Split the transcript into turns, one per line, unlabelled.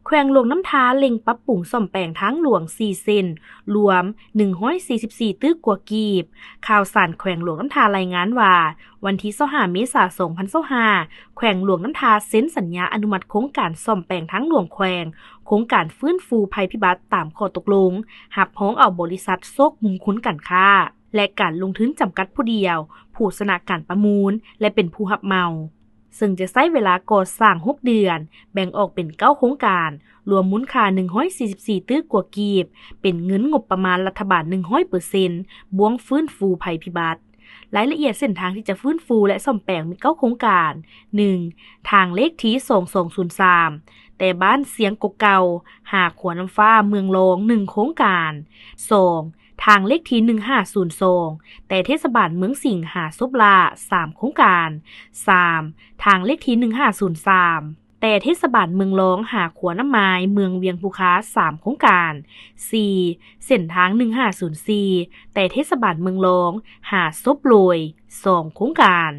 แขวงหลวงน้ำทาเล็งปรับปรุงซ่อมแปลงทางหลวง4เส้นรวม144ตึกกว่ากีบข่าวสารแขวงหลวงน้ำทารายงานว่าวันที่25เมษายน2025แขวงหลวงน้ำทาเซ็นสัญญาอนุมัติโครงการซ่อมแปลงทางหลวงแขวงโครงการฟื้นฟูภัยพิบัติตามข้อตกลงหับพ้องเอาบริษัทโซกมุมคุ้นการค้าและการลงทุนจำกัดผู้เดียวผู้ชนะการประมูลและเป็นผู้รับเหมาซึ่งจะใช้เวลาก่อสร้าง6เดือนแบ่งออกเป็น9โครงการรวมมูลค่า144ตึกกว่ากีบเป็นเงินงบประมาณรัฐบาล 100% บวงฟื้นฟูภัยพิบัติรายละเอียดเส้นทางที่จะฟื้นฟูและซ่อมแปลงมี9โครงการ 1. ทางเลขที่2203แต่บ้านเสียงกกเก่าหาขวน้ำฟ้าเมืองรอง1โครงการ 2. ทางเลขที่1502แต่เทศบาลเมืองสิงห์หาซุบลา3โครงการ 3. ทางเลขที่1503แต่เทศบาลเมืองรองหาขวน้ำไม้เมืองเวียงภูคา3โครงการ 4. เส้นทาง1504แต่เทศบาลเมืองรองหาซบโรย2โครงการ